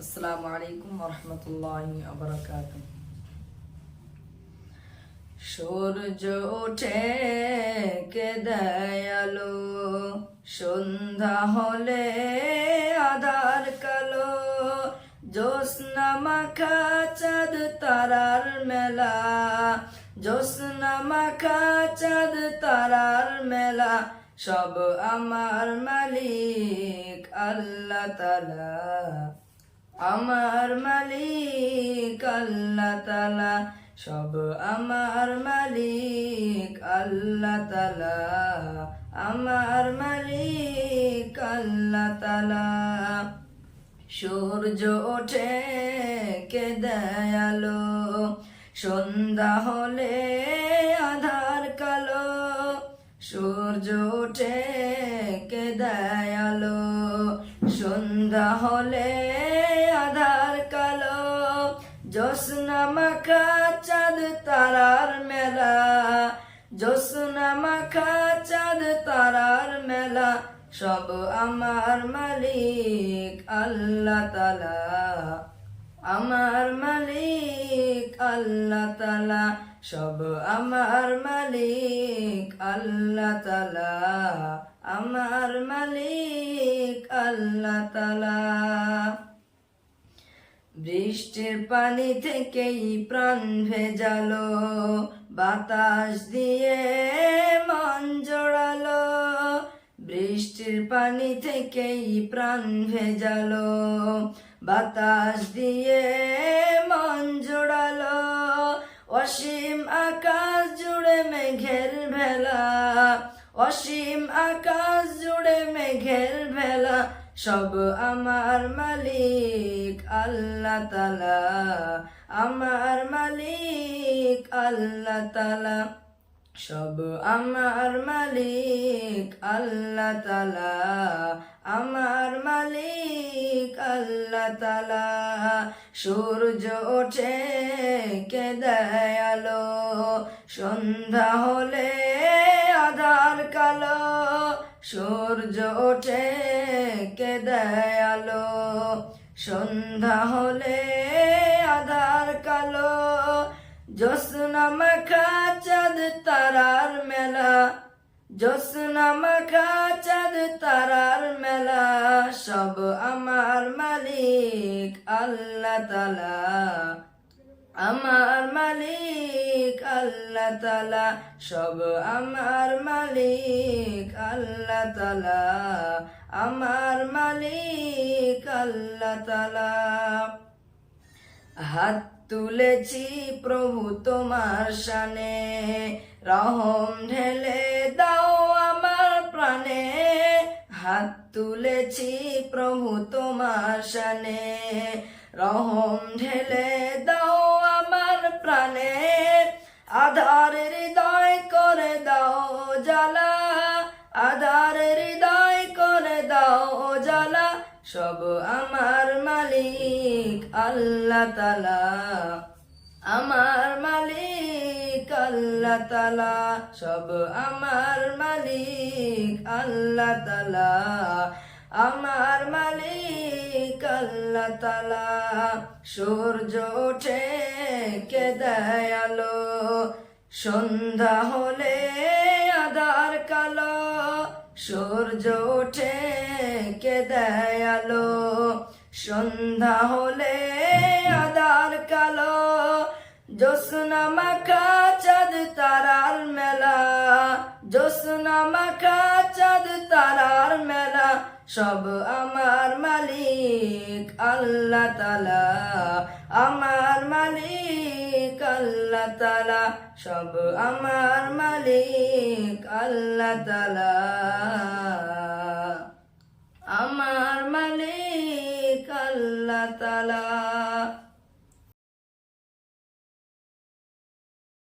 আসসালামু আলাইকুম ওরহমতুল্লাহি ওয়াবারাকাতুহু। সূর্য ওঠে কে দয়ালো, সন্ধ্যা হলে আধার কালো, জ্যোৎস্না মাখা চাঁদ তারার মেলা, জ্যোৎস্না মাখা চাঁদ তারার মেলা, সব আমার মালিক আল্লাহ তাআলা, আমার মালিক আল্লাহ তাআলা, সব আমার মালিক আল্লাহ তাআলা, আমার মালিক আল্লাহ তাআলা। সূর্য ওঠে কে দয়ালো, সন্ধ্যা হলে আধার কালো, সূর্য ওঠে কে দয়ালো, সন্ধ্যা হলে আধার কালো, জ্যোৎস্না মাখা চাঁদ তারার মেলা, জ্যোৎস্না মাখা চাঁদ তারার মেলা, সব আমার মালিক আল্লাহ তাআলা, আমার মালিক আল্লাহ তাআলা, সব আমার মালিক আল্লাহ তাআলা, আমার মালিক আল্লাহ তাআলা। বৃষ্টির পানি থেকেই প্রাণ ভেজালো, বাতাস দিয়ে মন জড়ালো, বৃষ্টির পানি থেকেই প্রাণ ভেজালো, বাতাস দিয়ে মন জোড়ালো, অসীম আকাশ জুড়ে মেঘের ভেলা, অসীম আকাশ জুড়ে মেঘের ভেলা, সব আমার মালিক আল্লাহ তাআলা, আমার মালিক আল্লাহ তাআলা, সব আমার মালিক আল্লাহ তাআলা, আমার মালিক আল্লাহ তাআলা। সূর্য ওঠে কে দয়ালো, সন্ধ্যা হলে আধার কালো, সূর্য ওঠে কে দয়ালো, সন্ধ্যা হলে আধার কালো, জ্যোৎস্না মাখা চাঁদ তারার মেলা, জ্যোৎস্না মাখা চাঁদ তারার মেলা, সব আমার মালিক আল্লাহ তাআলা, আমার মালিক আল্লাহ তাআলা, সব আমার মালিক আল্লাহ তাআলা, আমার মালিক আল্লাহ তাআলা। হাত তুলেছি প্রভু তোমার শানে, রহম ঢেলে দাও আমার প্রাণে, হাত তুলেছি প্রভু তোমার শানে, রহম ঢেলে দাও আমার প্রাণে, আধার হৃদয় করে দাও জ্বালা, আধার হৃদয় করে দাও জ্বালা, সব আমার মালিক আল্লাহ তাআলা, আমার মালিক আল্লাহ তাআলা, সব আমার মালিক আল্লাহ তাআলা, আমার মালিক আল্লাহ তাআলা। সূর্য ওঠে কে দয়ালো, সন্ধ্যা হলে আধার কালো, সূর্য ওঠে কে দয়ালো, সন্ধ্যা হলে আধার কালো, জ্যোৎস্না মাখা চাঁদ তারার মেলা, জ্যোৎস্না মাখা চাঁদ তারার মেলা, সব আমার মালিক আল্লাহ তাআলা, আমার মালিক আল্লাহ তাআলা, সব আমার মালিক আল্লাহ তাআলা, আমার মালিক আল্লাহ তাআলা।